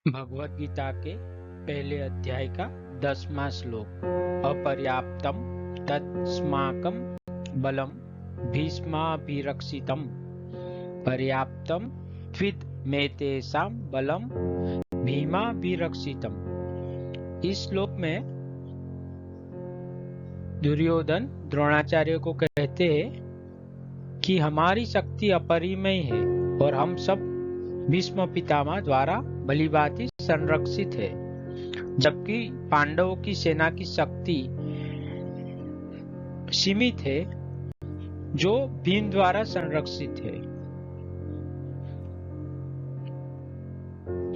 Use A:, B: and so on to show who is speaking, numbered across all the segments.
A: भगवद गीता के पहले अध्याय का 10वां श्लोक। अपर्याप्तम तस्माकं बलम भीष्माभिरक्षितम् पर्याप्तम त्विद मेतेषां बलम भीमाभिरक्षितम्। इस श्लोक में दुर्योधन द्रोणाचार्य को कहते हैं कि हमारी शक्ति अपरिमेय है और हम सब भीष्म पितामह द्वारा भलीभांति संरक्षित है, जबकि पांडवों की सेना की शक्ति सीमित है जो भीम द्वारा संरक्षित है।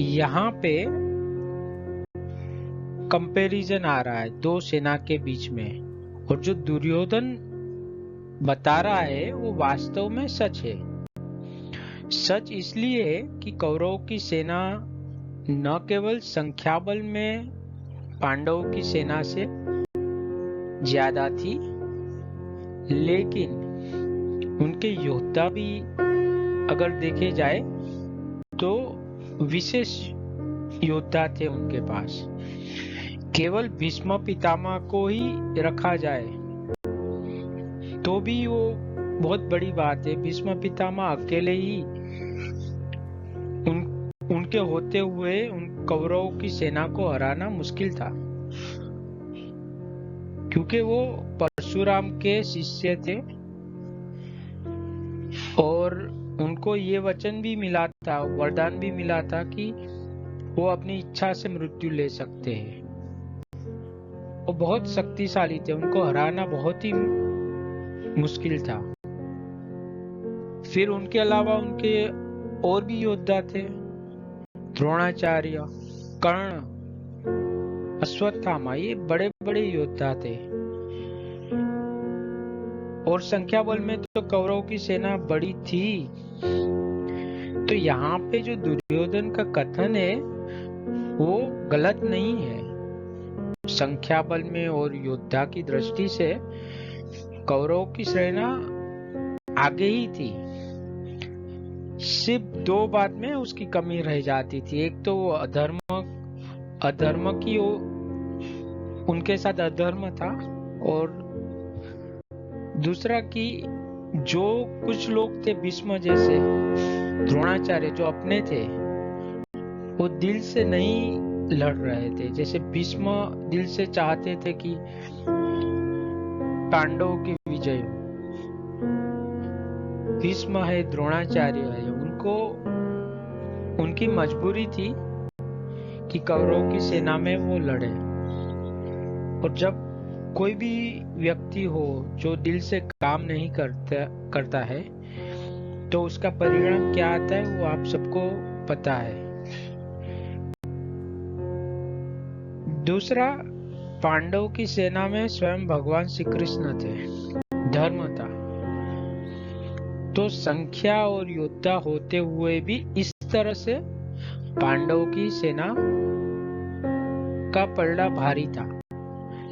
A: यहाँ पे कंपैरिजन आ रहा है दो सेना के बीच में, और जो दुर्योधन बता रहा है वो वास्तव में सच है। सच इसलिए है कि कौरवों की सेना न केवल संख्या बल में पांडवों की सेना से ज्यादा थी, लेकिन उनके योद्धा भी अगर देखे जाए तो विशेष योद्धा थे उनके पास। केवल भीष्म पितामह को ही रखा जाए तो भी वो बहुत बड़ी बात है। भीष्म पितामह अकेले ही उनके होते हुए उन कौरवों की सेना को हराना मुश्किल था, क्योंकि वो परशुराम के शिष्य थे और उनको ये वचन भी मिला था, वरदान भी मिला था कि वो अपनी इच्छा से मृत्यु ले सकते हैं। वो बहुत शक्तिशाली थे, उनको हराना बहुत ही मुश्किल था। फिर उनके अलावा उनके और भी योद्धा थे, द्रोणाचार्य, कर्ण, अश्वत्थामा, ये बड़े बड़े योद्धा थे। और संख्या बल में तो कौरवों की सेना बड़ी थी। तो यहाँ पे जो दुर्योधन का कथन है वो गलत नहीं है। संख्या बल में और योद्धा की दृष्टि से कौरवों की सेना आगे ही थी। सिर्फ दो बात में उसकी कमी रह जाती थी। एक तो वो अधर्म की उनके साथ अधर्म था, और दूसरा कि जो कुछ लोग थे भीष्म जैसे, द्रोणाचार्य जो अपने थे, वो दिल से नहीं लड़ रहे थे। जैसे भीष्म दिल से चाहते थे कि पांडवों की विजय हो। भीष्म है, द्रोणाचार्य है, उनकी मजबूरी थी कि कौरवों की सेना में वो लड़े। और जब कोई भी व्यक्ति हो जो दिल से काम नहीं करता है तो उसका परिणाम क्या आता है वो आप सबको पता है। दूसरा, पांडव की सेना में स्वयं भगवान श्री कृष्ण थे, धर्म था। तो संख्या और योद्धा होते हुए भी इस तरह से पांडवों की सेना का पलड़ा भारी था।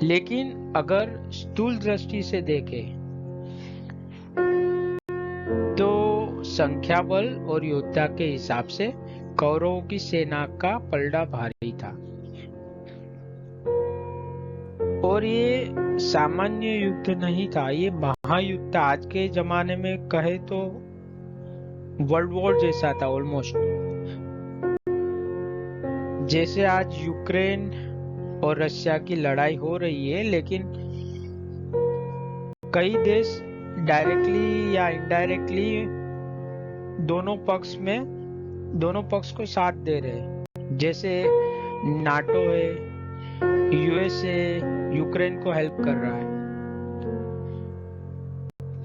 A: लेकिन अगर स्थूल दृष्टि से देखें तो संख्या बल और योद्धा के हिसाब से कौरवों की सेना का पलड़ा भारी था। और ये सामान्य युद्ध नहीं था, ये महायुद्ध था। आज के जमाने में कहे तो वर्ल्ड वॉर जैसा था ऑलमोस्ट। जैसे आज यूक्रेन और रशिया की लड़ाई हो रही है, लेकिन कई देश डायरेक्टली या इनडायरेक्टली दोनों पक्ष को साथ दे रहे हैं। जैसे नाटो है, यूएसए यूक्रेन को हेल्प कर रहा है,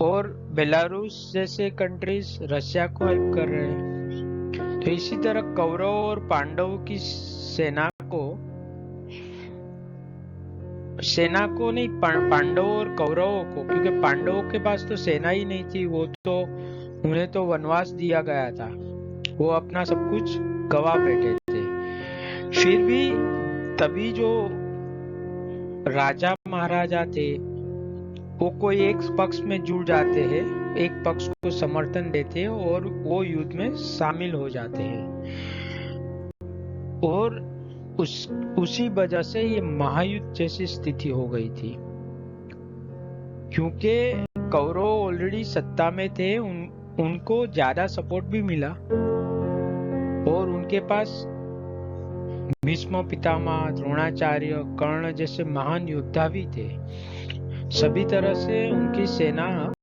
A: और बेलारूस जैसे कंट्रीज रशिया को हेल्प कर रहे हैं। तो इसी तरह कौरव और पांडवों की सेना को नहीं, पांडवों और कौरवों को, क्योंकि पांडवों के पास तो सेना ही नहीं थी, उन्हें तो वनवास दिया गया था, वो अपना सब कुछ गवा बैठे थे। फिर भी तभी जो राजा महाराजा थे वो कोई एक पक्ष में जुड़ जाते हैं, एक पक्ष को समर्थन देते हैं और वो युद्ध में शामिल हो जाते हैं। और उसी वजह से ये महायुद्ध जैसी स्थिति हो गई थी, क्योंकि कौरव ऑलरेडी सत्ता में थे, उनको ज्यादा सपोर्ट भी मिला और उनके पास भीष्म पितामह, द्रोणाचार्य, कर्ण जैसे महान योद्धा भी थे। सभी तरह से उनकी सेना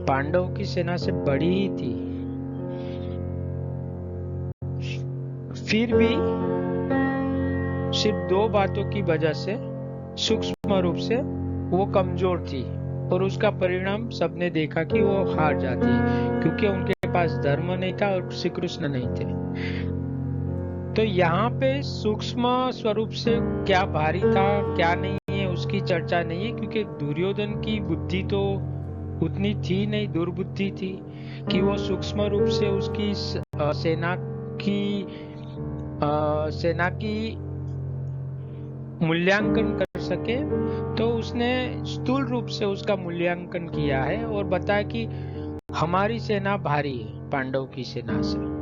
A: पांडव की सेना से बड़ी ही थी। फिर भी सिर्फ दो बातों की वजह से सूक्ष्म रूप से वो कमजोर थी और उसका परिणाम सबने देखा कि वो हार जाती, क्योंकि उनके पास धर्म नहीं था और श्री कृष्ण नहीं थे। तो यहाँ पे सूक्ष्म स्वरूप से क्या भारी था क्या नहीं है उसकी चर्चा नहीं है, क्योंकि दुर्योधन की बुद्धि तो उतनी थी नहीं, दुर्बुद्धि थी कि वो सूक्ष्म रूप से उसकी सेना की मूल्यांकन कर सके। तो उसने स्थूल रूप से उसका मूल्यांकन किया है और बताया कि हमारी सेना भारी है पांडव की सेना से।